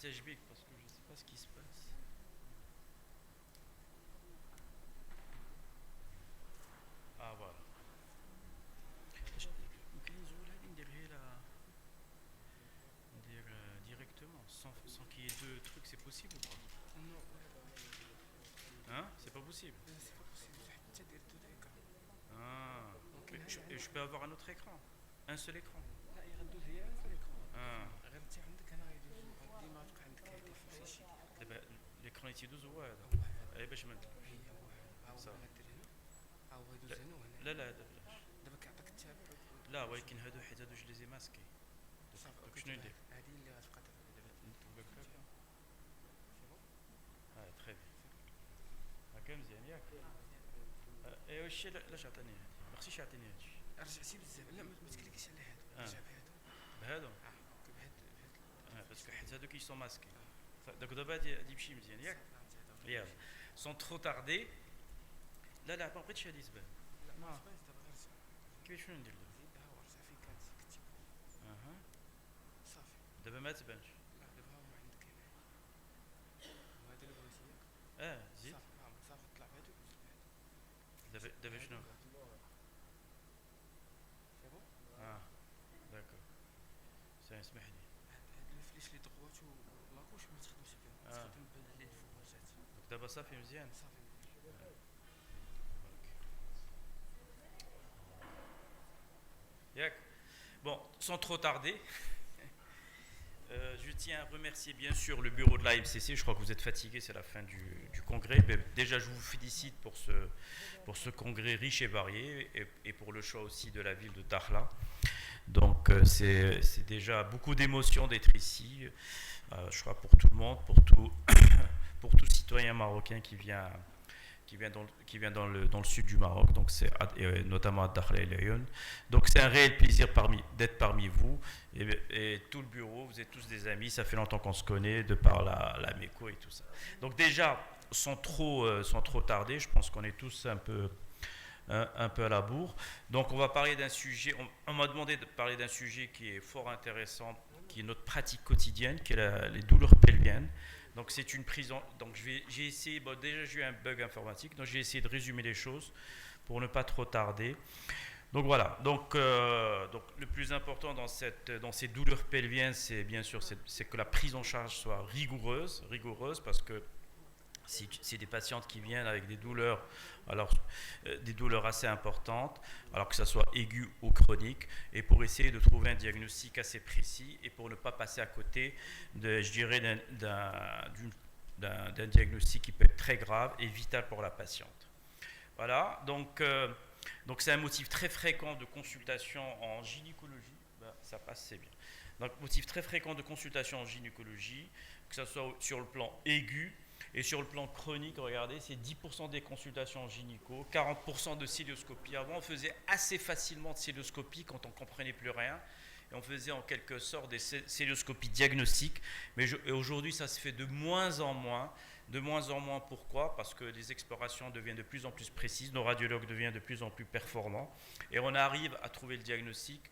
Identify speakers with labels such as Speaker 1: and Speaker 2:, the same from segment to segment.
Speaker 1: تجبيك parce que je sais pas ce qui se passe. Ah voilà. ممكن نزول هذه نديرها لها ندير directement sans qu'il y ait deux trucs, c'est possible ou pas?
Speaker 2: Non,
Speaker 1: Hein? C'est pas possible.
Speaker 2: c'est pas possible. حتى دير deux écrans.
Speaker 1: Ah.
Speaker 2: ممكن
Speaker 1: Et je peux avoir un autre écran? Un seul écran?
Speaker 2: لا يغدوز هي في l'écran.
Speaker 1: Ah.
Speaker 2: غير انت عندك انا غيدوزو ديما تبقى عندك هادي في الفيشي.
Speaker 1: دابا l'écran يتيدوز هو هذا.
Speaker 2: هو هذا.
Speaker 1: اي باش ما ندير.
Speaker 2: هي هو هذا. ها هو
Speaker 1: صافي.
Speaker 2: غادير هنا. ها هو يدوز هنا وهنا.
Speaker 1: لا لا هذا بلاش.
Speaker 2: دابا كيعطيك التابع.
Speaker 1: لا ولكن هادو حيت هادو جو ليزي ماسكي.
Speaker 2: صافي
Speaker 1: دونك
Speaker 2: اوكي.
Speaker 1: شنو ندير؟
Speaker 2: هذه اللي غتبقى دابا
Speaker 1: نطبق هكا.
Speaker 2: سي بون.
Speaker 1: اه تري بيان. هكا مزيان ياك؟ ايوا الشيء علاش عطاني هادي؟ ما خصنيش يعطيني هادشي.
Speaker 2: رجعتي بزاف. لا ما تكليكيش على هادو. رجع بهادو.
Speaker 1: بهادو؟
Speaker 2: اوكي بهاد.
Speaker 1: باسكو حيت هادو كي سون ماسكي. دونك دابا غادي يمشي مزيان ياك؟ يلا سون ترو تاردي. لا لا ما بغيتش هادي تبان.
Speaker 2: لا ما تبانش دابا غير رجع.
Speaker 1: كيفاش شنو ندير دابا؟
Speaker 2: زيد ها هو رجع فين كانت كتب.
Speaker 1: اها
Speaker 2: صافي.
Speaker 1: دابا ما تبانش.
Speaker 2: لا دابا ها هو عندك هنا. وهذا اللي بغيتي ياك.
Speaker 1: زيد.
Speaker 2: صافي ها هو صافي طلع بهادو وزيد بهادو.
Speaker 1: دابا شنو؟
Speaker 2: سي بون.
Speaker 1: داكور اسمح لي.
Speaker 2: هاد الفليش اللي ضغوات ولاكوش ما تخدمش بهم. تخدم باللي الفوازات.
Speaker 1: دونك دابا صافي مزيان.
Speaker 2: صافي.
Speaker 1: Yak. Bon, sans trop tarder, je tiens à remercier bien sûr le bureau de la MCC. Je crois que vous êtes fatigués, c'est la fin du congrès. Mais déjà, je vous félicite pour ce congrès riche et varié et pour le choix aussi de la ville de Dakhla. Donc, c'est déjà beaucoup d'émotion d'être ici. Je crois pour tout le monde, pour tout citoyen marocain qui vient dans le sud du Maroc, donc notamment à Dakhla et Lyon. Donc c'est un réel plaisir d'être parmi vous et tout le bureau, vous êtes tous des amis, ça fait longtemps qu'on se connaît de par la MECO et tout ça. Donc déjà, sans trop tarder, je pense qu'on est tous un peu à la bourre. Donc on va parler d'un sujet, on m'a demandé de parler d'un sujet qui est fort intéressant, qui est notre pratique quotidienne, qui est les douleurs pelviennes. Donc c'est une prise donc j'ai essayé, déjà j'ai eu un bug informatique, donc j'ai essayé de résumer les choses pour ne pas trop tarder. Donc voilà, donc le plus important dans ces douleurs pelviennes, c'est bien sûr c'est que la prise en charge soit rigoureuse parce que c'est des patientes qui viennent avec des douleurs, alors des douleurs assez importantes, alors que ça soit aigu ou chronique, et pour essayer de trouver un diagnostic assez précis et pour ne pas passer à côté je dirais d'un diagnostic qui peut être très grave et vital pour la patiente. Voilà, donc c'est un motif très fréquent de consultation en gynécologie. Ça passe, c'est bien. Donc motif très fréquent de consultation en gynécologie, que ce soit sur le plan aigu. Et sur le plan chronique, regardez, c'est 10% des consultations en gynéco, 40% de célioscopie. Avant, on faisait assez facilement de célioscopie quand on ne comprenait plus rien. Et on faisait en quelque sorte des célioscopies diagnostiques. Mais aujourd'hui, ça se fait de moins en moins. De moins en moins, pourquoi? Parce que les explorations deviennent de plus en plus précises, nos radiologues deviennent de plus en plus performants. Et on arrive à trouver le diagnostic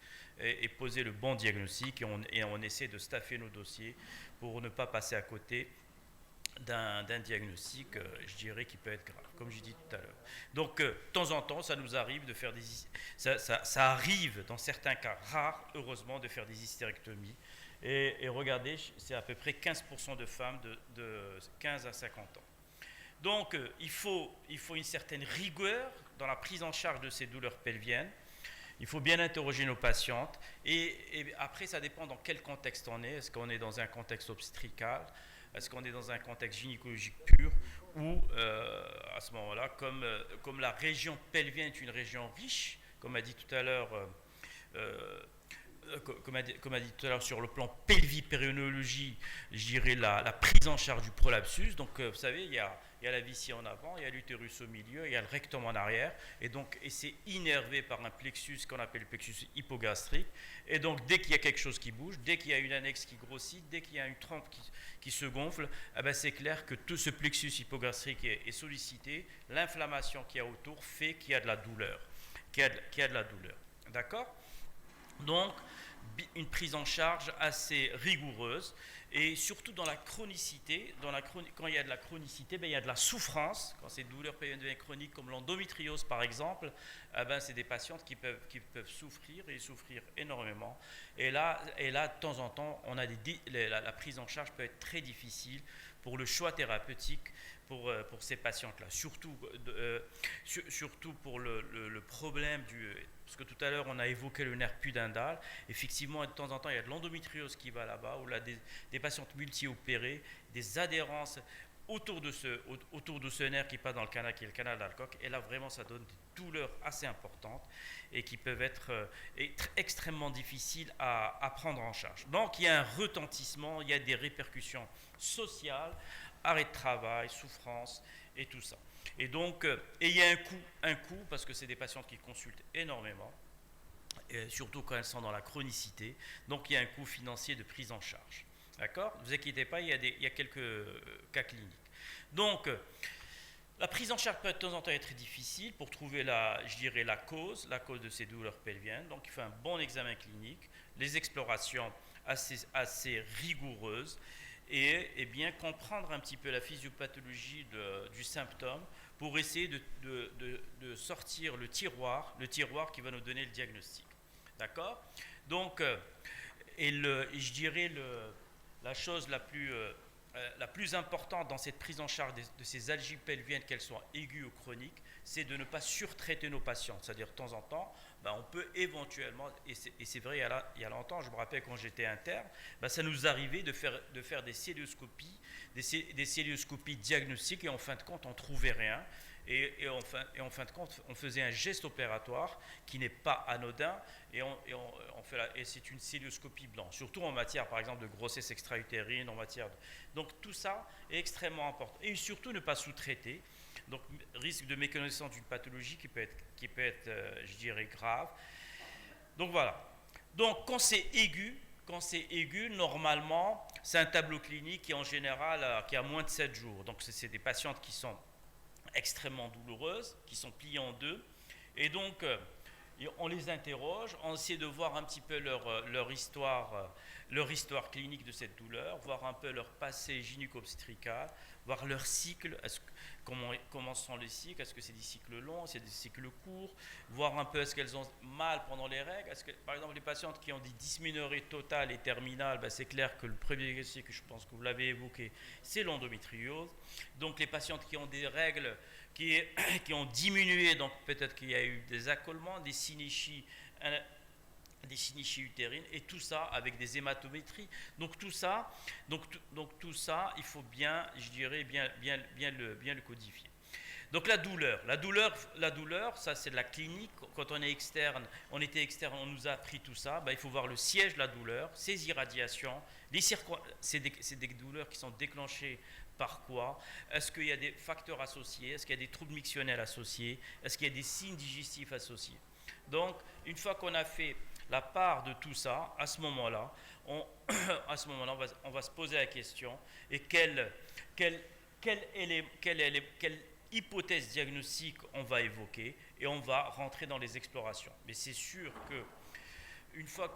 Speaker 1: et poser le bon diagnostic. Et on essaie de staffer nos dossiers pour ne pas passer à côté d'un diagnostic, je dirais, qui peut être grave, comme j'ai dit tout à l'heure. Donc, de temps en temps, ça nous arrive de faire ça arrive, dans certains cas rares, heureusement, de faire des hystérectomies. Et regardez, c'est à peu près 15% de femmes de 15 à 50 ans. Donc, il faut une certaine rigueur dans la prise en charge de ces douleurs pelviennes. Il faut bien interroger nos patientes. Et après, ça dépend dans quel contexte on est. Est-ce qu'on est dans un contexte obstétrical? Est-ce qu'on est dans un contexte gynécologique pur ou à ce moment-là, comme la région pelvienne est une région riche, comme a dit tout à l'heure, comme a dit tout à l'heure sur le plan pelvipérinéologie, je dirais la prise en charge du prolapsus. Donc vous savez, il y a la vessie en avant, il y a l'utérus au milieu, il y a le rectum en arrière, et c'est innervé par un plexus qu'on appelle le plexus hypogastrique. Et donc dès qu'il y a quelque chose qui bouge, dès qu'il y a une annexe qui grossit, dès qu'il y a une trempe qui se gonfle, c'est clair que tout ce plexus hypogastrique est sollicité. L'inflammation qu'il y a autour fait qu'il y a de la douleur, D'accord? une prise en charge assez rigoureuse, et surtout dans la chronicité. Quand il y a de la chronicité, ben, il y a de la souffrance. Quand ces douleurs pelviennes chroniques comme l'endométriose par exemple, ben, c'est des patientes qui peuvent souffrir et souffrir énormément. Et là, de temps en temps, la prise en charge peut être très difficile pour le choix thérapeutique pour ces patientes-là. Surtout pour le problème parce que tout à l'heure on a évoqué le nerf pudendal. Effectivement, de temps en temps il y a de l'endométriose qui va là-bas, ou là des patientes multi-opérées, des adhérences autour de ce nerf qui passe dans le canal, qui est le canal d'Alcock, et là vraiment ça donne des douleurs assez importantes et qui peuvent être extrêmement difficiles à prendre en charge. Donc il y a un retentissement, il y a des répercussions sociales, arrêt de travail, souffrance et tout ça. Et donc, il y a un coût parce que c'est des patientes qui consultent énormément, et surtout quand elles sont dans la chronicité. Donc, il y a un coût financier de prise en charge. D'accord ? Ne vous inquiétez pas, il y a quelques cas cliniques. Donc, la prise en charge peut de temps en temps être difficile pour trouver la cause de ces douleurs pelviennes. Donc, il faut un bon examen clinique, les explorations assez rigoureuses, et bien comprendre un petit peu la physiopathologie du symptôme pour essayer de sortir le tiroir qui va nous donner le diagnostic. D'accord ? Donc, la chose la plus importante dans cette prise en charge de ces algies pelviennes, qu'elles soient aiguës ou chroniques, c'est de ne pas surtraiter nos patients. C'est-à-dire, de temps en temps, on peut éventuellement, et c'est vrai, il y a longtemps, je me rappelle quand j'étais interne, ça nous arrivait de faire des célioscopies, des célioscopies diagnostiques, et en fin de compte, on ne trouvait rien. Et en fin de compte, on faisait un geste opératoire qui n'est pas anodin, et c'est une célioscopie blanche, surtout en matière, par exemple, de grossesse extra-utérine, donc tout ça est extrêmement important. Et surtout, ne pas sous-traiter. Donc, risque de méconnaissance d'une pathologie qui peut être grave. Donc, voilà. Donc, quand c'est aigu, normalement, c'est un tableau clinique qui, en général, qui a moins de 7 jours. Donc, c'est des patientes qui sont extrêmement douloureuses, qui sont pliées en deux. Et donc, on les interroge, on essaie de voir un petit peu leur histoire clinique de cette douleur, voir un peu leur passé gynéco-obstétrical, voir leur cycle, comment sont les cycles, est-ce que c'est des cycles longs, c'est des cycles courts, voir un peu est-ce qu'elles ont mal pendant les règles, est-ce que, par exemple, les patientes qui ont des dysménorrhées totales et terminales, c'est clair que le premier diagnostic, je pense que vous l'avez évoqué, c'est l'endométriose. Donc les patientes qui ont des règles qui ont diminué, donc peut-être qu'il y a eu des accolements, des synéchies utérines, et tout ça avec des hématométries. Donc tout ça, il faut bien, bien le codifier. Donc la douleur, ça c'est de la clinique. Quand on était externe, on nous a appris tout ça. Il faut voir le siège de la douleur, ses irradiations, c'est des douleurs qui sont déclenchées par quoi? Est-ce qu'il y a des facteurs associés? Est-ce qu'il y a des troubles mictionnels associés? Est-ce qu'il y a des signes digestifs associés? Donc, une fois qu'on a fait la part de tout ça, à ce moment-là, on va se poser la question, et quelle hypothèse diagnostique on va évoquer, et on va rentrer dans les explorations. Mais c'est sûr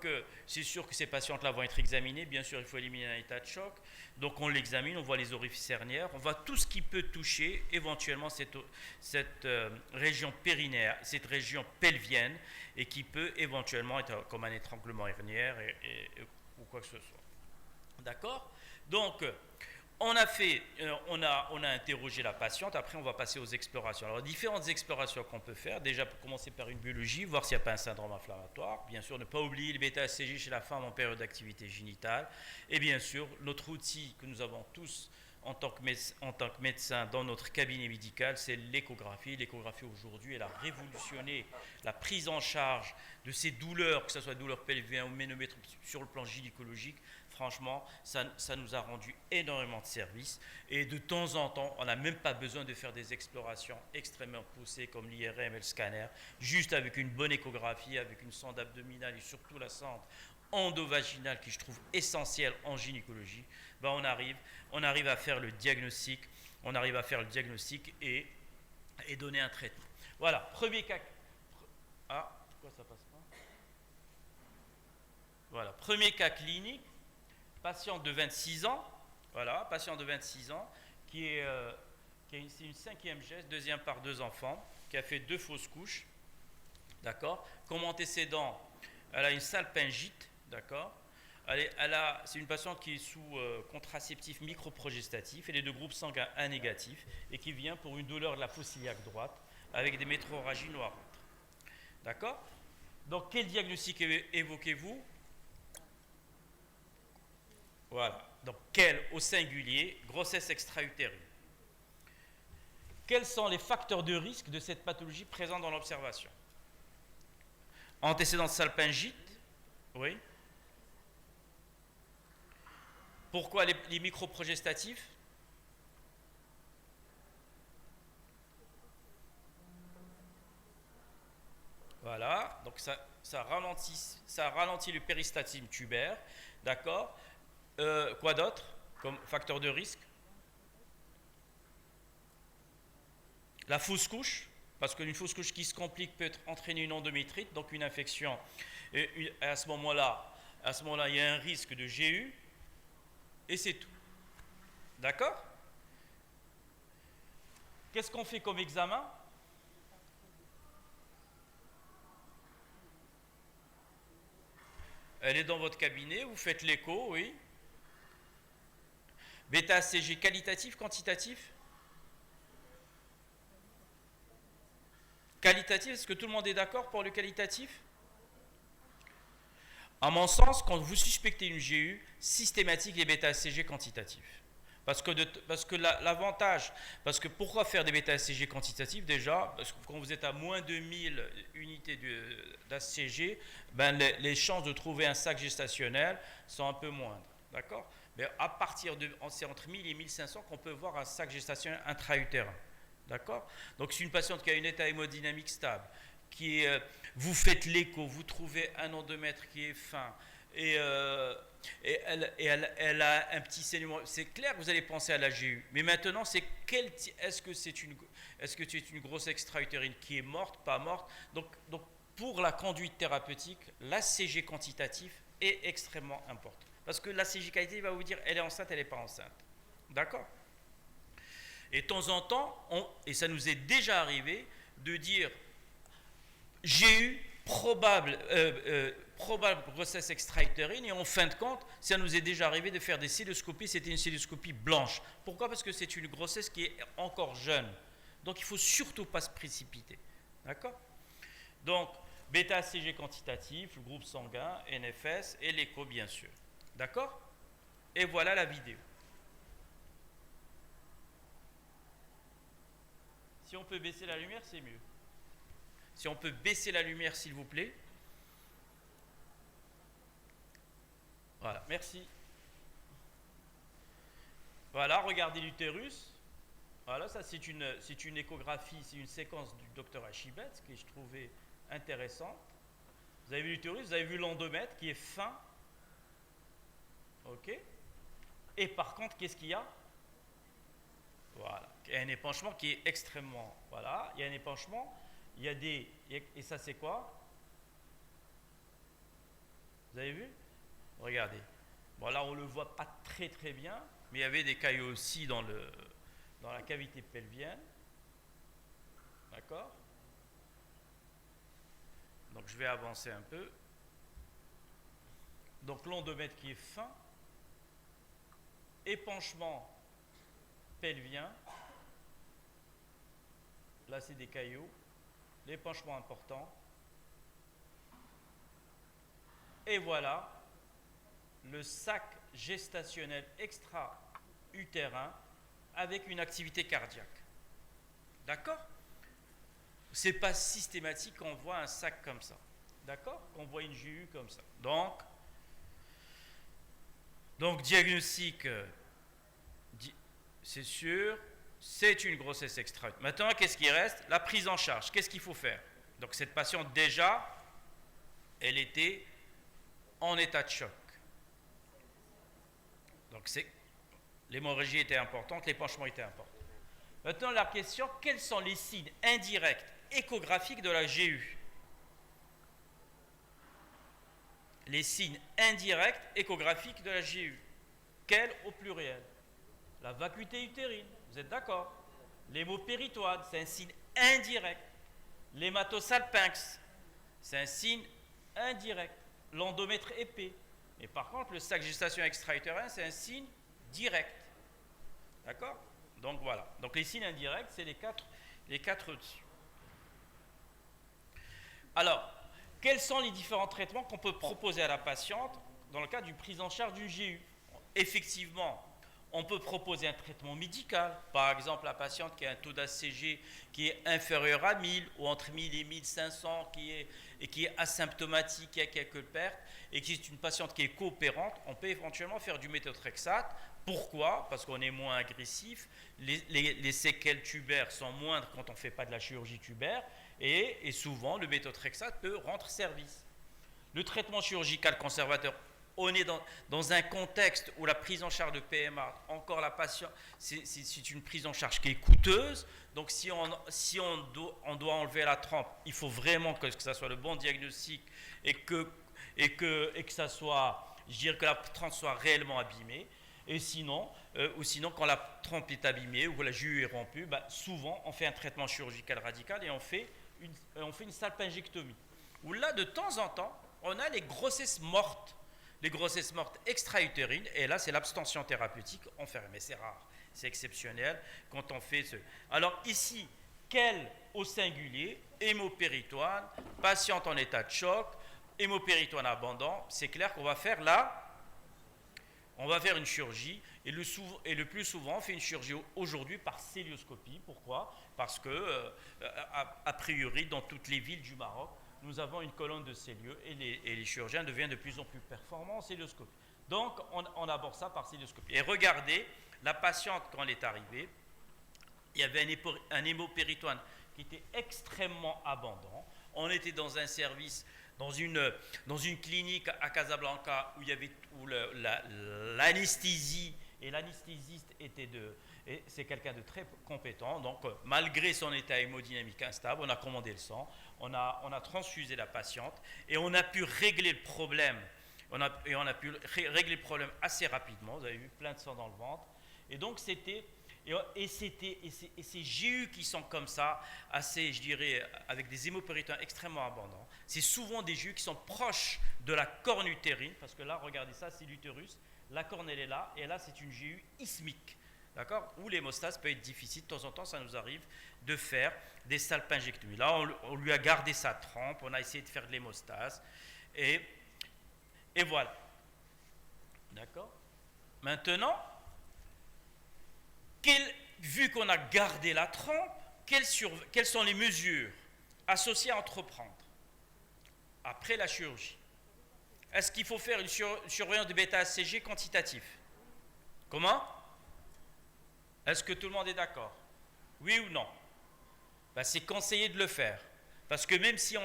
Speaker 1: que ces patientes-là vont être examinées. Bien sûr, il faut éliminer un état de choc. Donc, on l'examine, on voit les orifices hernières, on voit tout ce qui peut toucher éventuellement cette région périnéale, cette région pelvienne, et qui peut éventuellement être comme un étranglement hernière ou quoi que ce soit. D'accord ? Donc, on a interrogé la patiente. Après, on va passer aux explorations. Alors, différentes explorations qu'on peut faire. Déjà, pour commencer par une biologie, voir s'il n'y a pas un syndrome inflammatoire. Bien sûr, ne pas oublier le bêta-HCG chez la femme en période d'activité génitale. Et bien sûr, notre outil que nous avons tous en tant que médecin dans notre cabinet médical, c'est l'échographie. L'échographie, aujourd'hui, elle a révolutionné la prise en charge de ces douleurs, que ce soit douleurs pelviennes ou ménométriques, sur le plan gynécologique. Franchement, ça nous a rendu énormément de services, et de temps en temps, on n'a même pas besoin de faire des explorations extrêmement poussées comme l'IRM et le scanner. Juste avec une bonne échographie, avec une sonde abdominale et surtout la sonde endovaginale qui je trouve essentielle en gynécologie, on arrive à faire le diagnostic, et donner un traitement. Voilà, premier cas. Ah, pourquoi ça passe pas? Voilà, premier cas clinique, patiente de 26 ans, voilà, patiente de 26 ans, c'est une cinquième geste, deuxième par deux enfants, qui a fait 2 fausses couches, d'accord. Comme antécédent, elle a une salpingite, d'accord. C'est une patiente qui est sous contraceptif microprogestatif, elle est de groupe sanguin A négatif et qui vient pour une douleur de la fosse iliaque droite avec des métrorragies noirâtres. D'accord. Donc, quel diagnostic évoquez-vous? Voilà. Donc, quel au singulier? Grossesse extra-utérine. Quels sont les facteurs de risque de cette pathologie présente dans l'observation? Antécédent de salpingite. Oui. Pourquoi les microprogestatifs? Voilà, donc ça ralentit le péristatime tubaire, d'accord. Quoi d'autre comme facteur de risque? La fausse couche, parce qu'une fausse couche qui se complique peut entraîner une endométrite, donc une infection. Et à ce moment-là, il y a un risque de GU, et c'est tout. D'accord? Qu'est-ce qu'on fait comme examen? Elle est dans votre cabinet, vous faites l'écho, oui. Bêta-HCG qualitatif, quantitatif? Qualitatif, est-ce que tout le monde est d'accord pour le qualitatif? À mon sens, quand vous suspectez une GU, systématique les bêta-HCG quantitatifs. Parce que l'avantage, parce que pourquoi faire des bêta-HCG quantitatifs déjà? Parce que quand vous êtes à moins de 1000 unités d'HCG, ben les chances de trouver un sac gestationnel sont un peu moindres. D'accord? Mais à partir c'est entre 1000 et 1500 qu'on peut voir un sac gestationnel intra-utérin. D'accord? Donc, c'est une patiente qui a une état hémodynamique stable, vous faites l'écho, vous trouvez un endomètre qui est fin, et elle a un petit saignement. C'est clair que vous allez penser à la GU. Mais maintenant, est-ce que c'est une grosse extra-utérine qui est morte, pas morte? Donc, pour la conduite thérapeutique, l'ACG quantitatif est extrêmement important. Parce que l'ACG qualitatif va vous dire, elle est enceinte, elle n'est pas enceinte. D'accord? Et de temps en temps, et ça nous est déjà arrivé, de dire j'ai eu probable grossesse extra-utérine, et en fin de compte, ça nous est déjà arrivé de faire des cystoscopies, c'était une cystoscopie blanche. Pourquoi? Parce que c'est une grossesse qui est encore jeune. Donc il ne faut surtout pas se précipiter. D'accord? Donc, bêta-HCG quantitatif, le groupe sanguin, NFS et l'écho bien sûr. D'accord? Et voilà la vidéo. Si on peut baisser la lumière, c'est mieux. Si on peut baisser la lumière, s'il vous plaît. Voilà, merci. Voilà, regardez l'utérus. Voilà, ça c'est une échographie, c'est une séquence du docteur Achibet que je trouvais intéressante. Vous avez vu l'utérus, vous avez vu l'endomètre qui est fin. Ok. Et par contre, qu'est-ce qu'il y a? Voilà. Il y a un épanchement qui est extrêmement. Voilà, il y a un épanchement. Il y a et ça, c'est quoi? Vous avez vu? Regardez. Bon, là, on ne le voit pas très très bien, mais il y avait des caillots aussi dans la cavité pelvienne. D'accord? Donc, je vais avancer un peu. Donc, l'endomètre qui est fin. Épanchement pelvien. Là, c'est des caillots. L'épanchement important. Et voilà le sac gestationnel extra-utérin avec une activité cardiaque. D'accord? C'est pas systématique qu'on voit un sac comme ça. D'accord? Qu'on voit une GU comme ça. Donc diagnostic, c'est sûr, c'est une grossesse extra. Maintenant, qu'est-ce qui reste? La prise en charge. Qu'est-ce qu'il faut faire? Donc cette patiente, déjà, elle était en état de choc. Donc l'hémorragie était importante, l'épanchement était important. Maintenant, la question, quels sont les signes indirects échographiques de la GU? les signes indirects échographiques de la GU. Quels au pluriel? La vacuité utérine, vous êtes d'accord? L'hémopéritoine, c'est un signe indirect. L'hématosalpinx, c'est un signe indirect. L'endomètre épais. Mais par contre, le sac gestation extra-utérin, c'est un signe direct. D'accord? Donc voilà. Donc les signes indirects, c'est les quatre dessus. Alors, quels sont les différents traitements qu'on peut proposer à la patiente dans le cadre d'une prise en charge d'une GU? Effectivement, on peut proposer un traitement médical. Par exemple, la patiente qui a un taux d'ACG qui est inférieur à 1000 ou entre 1000 et 1500 qui est asymptomatique, qui a quelques pertes et qui est une patiente qui est coopérante, on peut éventuellement faire du méthotrexate. Pourquoi? Parce qu'on est moins agressif, les séquelles tubaires sont moindres quand on ne fait pas de la chirurgie tubaire et souvent le méthotrexate peut rendre service. Le traitement chirurgical conservateur, on est dans un contexte où la prise en charge de PMA, encore la patiente, c'est une prise en charge qui est coûteuse. Donc si on doit enlever la trempe, il faut vraiment que ça soit le bon diagnostic et que ça soit, je dirais que la trempe soit réellement abîmée. Et sinon, quand la trempe est abîmée ou que la GU est rompue, souvent on fait un traitement chirurgical radical et on fait une salpingectomie. Où là, de temps en temps, on a les grossesses mortes extra-utérines, et là c'est l'abstention thérapeutique, on fait, mais c'est rare, c'est exceptionnel quand on fait ce. Alors ici, quel au singulier, hémopéritoine, patiente en état de choc, hémopéritoine abondant, c'est clair qu'on va faire là, on va faire une chirurgie, et le plus souvent on fait une chirurgie aujourd'hui par célioscopie. Pourquoi? Parce que, a priori, dans toutes les villes du Maroc, nous avons une colonne de célieux et les chirurgiens deviennent de plus en plus performants en célioscopie. Donc, on aborde ça par célioscopie. Et regardez, la patiente, quand elle est arrivée, il y avait un hémopéritoine qui était extrêmement abondant. On était dans un service, dans une clinique à Casablanca où l'anesthésie, et l'anesthésiste c'est quelqu'un de très compétent. Donc, malgré son état hémodynamique instable, on a commandé le sang, on a transfusé la patiente et on a pu régler le problème. On a pu régler le problème assez rapidement. Vous avez vu, plein de sang dans le ventre. Et donc, ces GU qui sont comme ça, assez, je dirais, avec des hémopéritoines extrêmement abondants, c'est souvent des GU qui sont proches de la corne utérine, parce que là, regardez ça, c'est l'utérus, la corne elle est là, et là c'est une GU isthmique, d'accord, où l'hémostase peut être difficile. De temps en temps, ça nous arrive de faire des salpingectomies. Là, on lui a gardé sa trempe, on a essayé de faire de l'hémostase, et voilà. D'accord? Maintenant, vu qu'on a gardé la trempe, quelles sont les mesures associées à entreprendre après la chirurgie? Est-ce qu'il faut faire une surveillance de bêta-HCG quantitatif? Comment? Est-ce que tout le monde est d'accord? Oui ou non? C'est conseillé de le faire. Parce que même si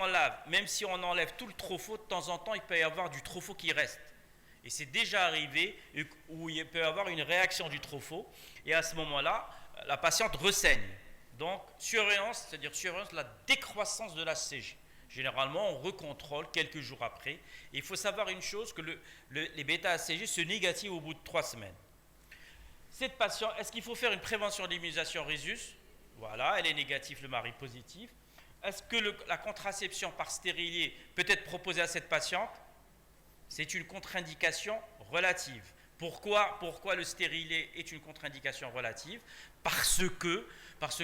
Speaker 1: on enlève tout le tropho, de temps en temps, il peut y avoir du tropho qui reste. Et c'est déjà arrivé où il peut y avoir une réaction du tropho. Et à ce moment-là, la patiente ressaigne. Donc, surveillance, c'est-à-dire surveillance de la décroissance de l'HCG. Généralement, on recontrôle quelques jours après. Et il faut savoir une chose, que les bêta-HCG se négativent au bout de 3 semaines. Cette patiente, est-ce qu'il faut faire une prévention d'immunisation Rhésus? Voilà, elle est négative, le mari positif. Est-ce que la contraception par stérilet peut être proposée à cette patiente? C'est une contre-indication relative. Pourquoi le stérilet est une contre-indication relative? Parce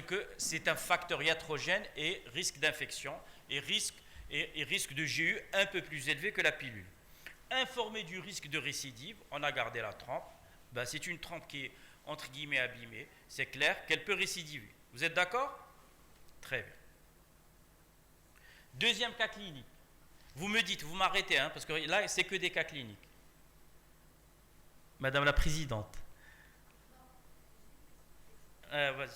Speaker 1: que c'est un facteur iatrogène et risque d'infection et risque de GU un peu plus élevé que la pilule. Informé du risque de récidive, on a gardé la trempe. C'est une trempe qui est entre guillemets abîmée. C'est clair qu'elle peut récidiver. Vous êtes d'accord? Très bien. Deuxième cas clinique. Vous me dites, vous m'arrêtez, parce que là, c'est que des cas cliniques. Madame la Présidente. Vas-y.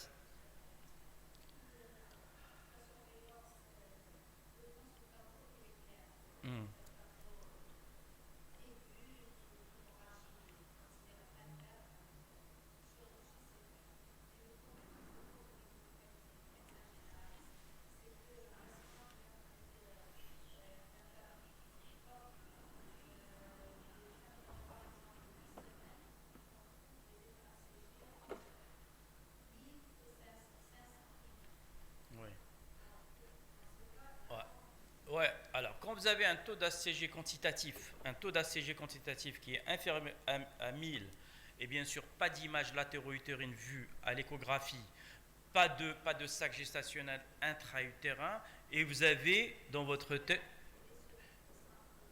Speaker 1: vous avez un taux d'ACG quantitatif qui est inférieur à 1000, et bien sûr pas d'image latéro-utérine vue à l'échographie, pas de sac gestationnel intra-utérin, et vous avez dans votre tête...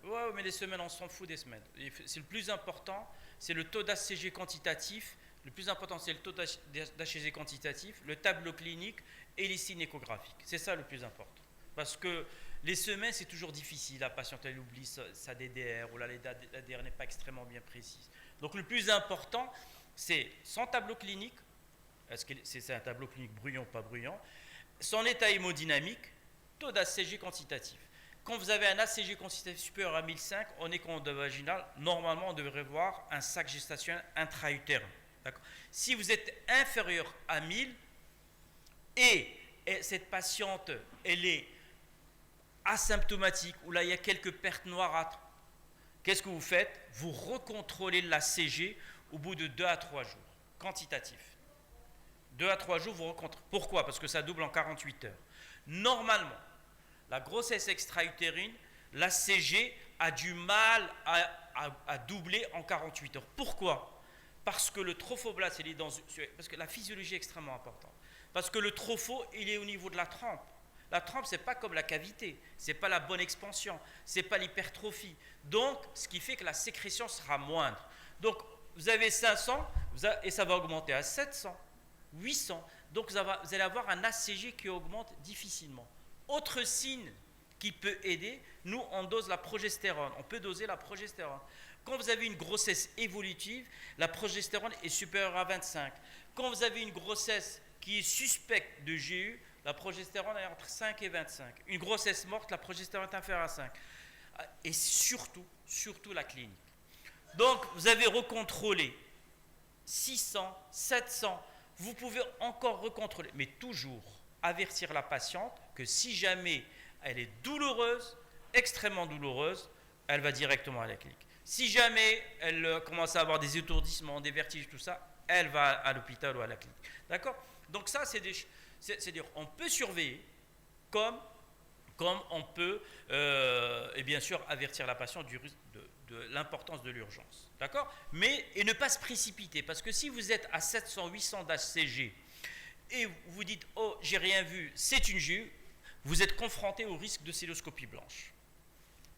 Speaker 1: Ouais, mais les semaines, on s'en fout des semaines. C'est le plus important, c'est le taux d'ACG quantitatif. Le plus important, c'est le taux d'ACG quantitatif, le tableau clinique et les signes échographiques. C'est ça le plus important. Parce que les semaines, c'est toujours difficile. La patiente, elle oublie sa DDR ou la DDR n'est pas extrêmement bien précise. Donc le plus important, c'est son tableau clinique. Est-ce que c'est un tableau clinique bruyant ou pas bruyant? Son état hémodynamique, taux d'ACG quantitatif. Quand vous avez un ACG quantitatif supérieur à 1005 en écho endovaginal, normalement, on devrait voir un sac gestationnel intra-utérin. Si vous êtes inférieur à 1000 et cette patiente, elle est asymptomatique, ou là, il y a quelques pertes noirâtres, qu'est-ce que vous faites? Vous recontrôlez l'ACG au bout de 2 à 3 jours, quantitatif. 2 à 3 jours, vous recontrôlez. Pourquoi? Parce que ça double en 48 heures. Normalement, la grossesse extra-utérine, l'ACG a du mal à doubler en 48 heures. Pourquoi? Parce que le trophoblaste, il est parce que la physiologie est extrêmement importante. Parce que le tropho, il est au niveau de la trempe. La trempe, ce n'est pas comme la cavité, ce n'est pas la bonne expansion, ce n'est pas l'hypertrophie. Donc, ce qui fait que la sécrétion sera moindre. Donc, vous avez 500 et ça va augmenter à 700, 800. Donc, vous allez avoir un ACG qui augmente difficilement. Autre signe qui peut aider, nous, on dose la progestérone. On peut doser la progestérone. Quand vous avez une grossesse évolutive, la progestérone est supérieure à 25. Quand vous avez une grossesse qui est suspecte de GU, la progestérone est entre 5 et 25. Une grossesse morte, la progestérone est inférieure à 5. Et surtout la clinique. Donc, vous avez recontrôlé 600, 700. Vous pouvez encore recontrôler, mais toujours avertir la patiente que si jamais elle est douloureuse, extrêmement douloureuse, elle va directement à la clinique. Si jamais elle commence à avoir des étourdissements, des vertiges, tout ça, elle va à l'hôpital ou à la clinique. D'accord? Donc ça, c'est-à-dire, on peut surveiller comme on peut, et bien sûr, avertir la patiente de l'importance de l'urgence. D'accord? Mais, et ne pas se précipiter, parce que si vous êtes à 700, 800 d'HCG, et vous dites « Oh, j'ai rien vu, c'est une GU », vous êtes confronté au risque de cystoscopie blanche.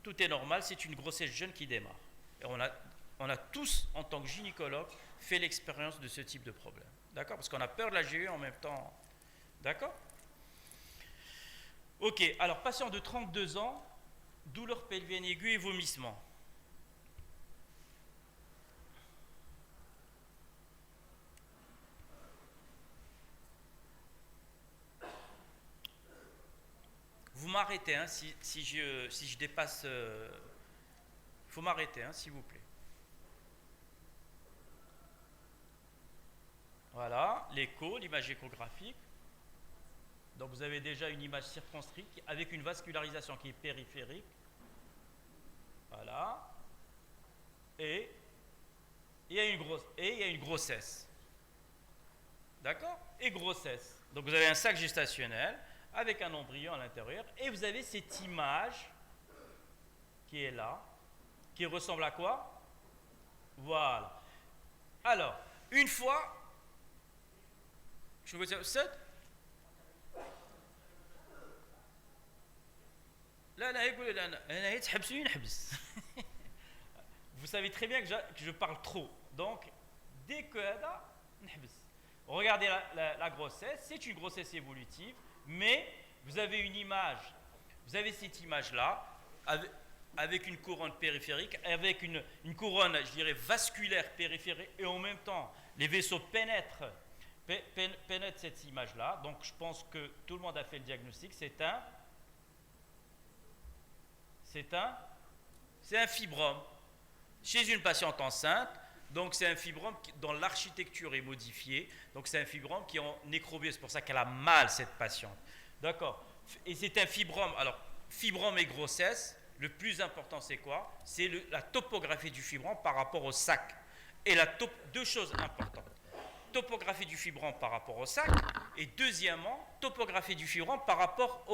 Speaker 1: Tout est normal, c'est une grossesse jeune qui démarre. Et on a tous, en tant que gynécologue, fait l'expérience de ce type de problème. D'accord? Parce qu'on a peur de la GU en même temps. D'accord? Ok, alors patient de 32 ans, douleur pelvienne aiguë et vomissement. Vous m'arrêtez, hein, si je dépasse... Il faut m'arrêter, hein, s'il vous plaît. Voilà, l'écho, l'image échographique. Donc vous avez déjà une image circonscrite avec une vascularisation qui est périphérique. Voilà. Et il y a une grossesse. D'accord? Et grossesse. Donc vous avez un sac gestationnel avec un embryon à l'intérieur, et vous avez cette image qui est là, qui ressemble à quoi? Voilà. Alors, une fois, je vous dis, 7. Vous savez très bien que je parle trop. Donc, dès que regardez la grossesse, c'est une grossesse évolutive, mais vous avez une image, vous avez cette image-là, avec une couronne périphérique, avec une couronne, je dirais, vasculaire périphérique, et en même temps, les vaisseaux pénètrent cette image-là. Donc, je pense que tout le monde a fait le diagnostic. C'est un fibrome chez une patiente enceinte. Donc, c'est un fibrome dont l'architecture est modifiée. Donc, c'est un fibrome qui est en nécrobiose. C'est pour ça qu'elle a mal, cette patiente. D'accord? Et c'est un fibrome. Alors, fibrome et grossesse, le plus important, c'est quoi? C'est la topographie du fibrome par rapport au sac. Et deux choses importantes. Topographie du fibrome par rapport au sac. Et deuxièmement, topographie du fibrome par rapport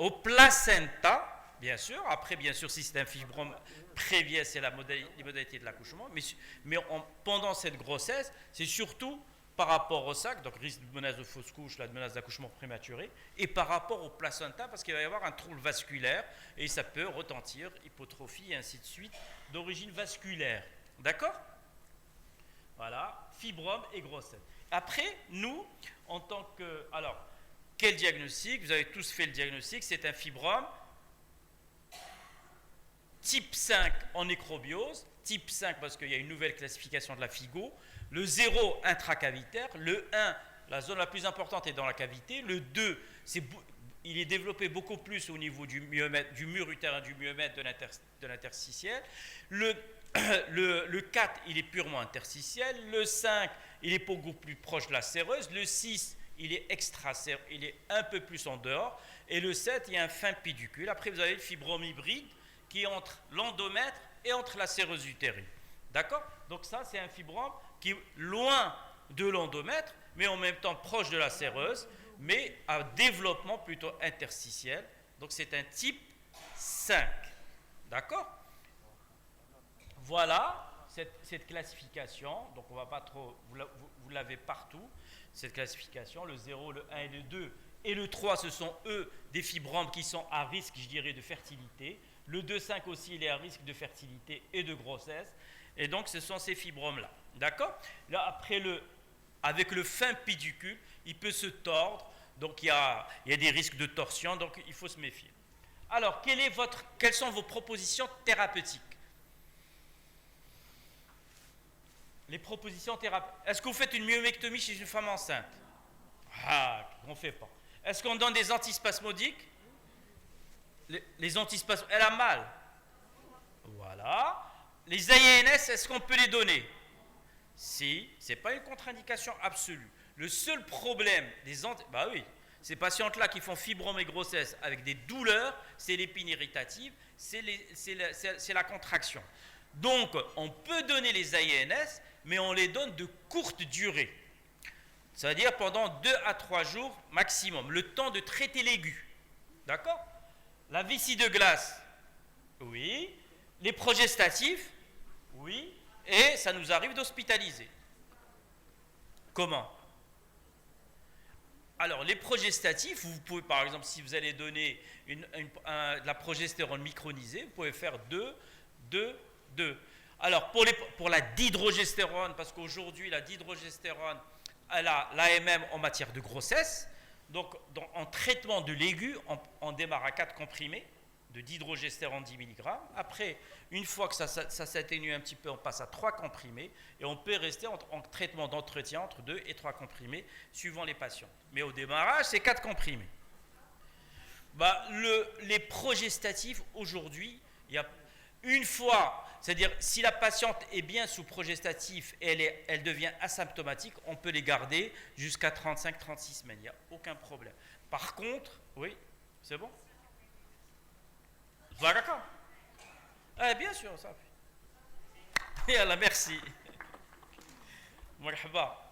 Speaker 1: au placenta, bien sûr. Après, bien sûr, si c'est un fibrome prévieux, c'est les modalités de l'accouchement. Mais pendant cette grossesse, c'est surtout par rapport au sac, donc risque de menace de fausse couche, la menace d'accouchement prématuré, et par rapport au placenta, parce qu'il va y avoir un trouble vasculaire, et ça peut retentir, hypotrophie, et ainsi de suite, d'origine vasculaire. D'accord? Voilà, fibrome et grossesse. Après, nous, en tant que... Alors, quel diagnostic? Vous avez tous fait le diagnostic, c'est un fibrome type 5 en nécrobiose, type 5 parce qu'il y a une nouvelle classification de la FIGO, le 0 intracavitaire, le 1, la zone la plus importante est dans la cavité, le 2, il est développé beaucoup plus au niveau du mur utérin, du myomètre, de l'interstitiel, le 4, il est purement interstitiel, le 5, il est beaucoup plus proche de la séreuse, le 6, il est il est un peu plus en dehors, et le 7, il y a un fin pédicule. Après, vous avez le fibrome hybride, qui est entre l'endomètre et entre la séreuse utérine. D'accord? Donc ça, c'est un fibrome qui est loin de l'endomètre, mais en même temps proche de la séreuse, mais à développement plutôt interstitiel. Donc c'est un type 5. D'accord? Voilà cette classification. Donc on ne va pas trop... Vous l'avez partout, cette classification. Le 0, le 1 et le 2 et le 3, ce sont eux des fibromes qui sont à risque, je dirais, de fertilité. Le 2,5 aussi, il est à risque de fertilité et de grossesse. Et donc, ce sont ces fibromes-là. D'accord? Là, après, avec le fin pédicule, il peut se tordre. Donc, il y a des risques de torsion. Donc, il faut se méfier. Alors, quelles sont vos propositions thérapeutiques? Les propositions thérapeutiques. Est-ce que vous faites une myomectomie chez une femme enceinte? Ah, on ne fait pas. Est-ce qu'on donne des antispasmodiques? Les antispasmodiques, elle a mal. Voilà. Les AINS, est-ce qu'on peut les donner? Si, ce n'est pas une contre-indication absolue. Le seul problème bah oui, ces patientes-là qui font fibrome et grossesse avec des douleurs, c'est l'épine irritative, c'est la contraction. Donc, on peut donner les AINS, mais on les donne de courte durée. C'est-à-dire pendant 2 à 3 jours maximum, le temps de traiter l'aigu. D'accord? La vessie de glace, oui. Les progestatifs, oui. Et ça nous arrive d'hospitaliser. Comment? Alors, les progestatifs, vous pouvez, par exemple, si vous allez donner de la progestérone micronisée, vous pouvez faire 2. Alors, pour la dihydrogestérone, parce qu'aujourd'hui, la dihydrogestérone, elle a l'AMM en matière de grossesse. Donc, en traitement de l'aigu, on démarre à 4 comprimés de dihydrogestérone 10 mg. Après, une fois que ça s'atténue un petit peu, on passe à 3 comprimés et on peut rester en traitement d'entretien entre 2 et 3 comprimés suivant les patients. Mais au démarrage, c'est 4 comprimés. Bah, les progestatifs, aujourd'hui, il y a une fois, c'est-à-dire si la patiente est bien sous progestatif et elle devient asymptomatique, on peut les garder jusqu'à 35-36 semaines, il n'y a aucun problème. Par contre, oui, c'est bon? D'accord. Bien sûr, ça fait. Yallah, merci. Marhaba.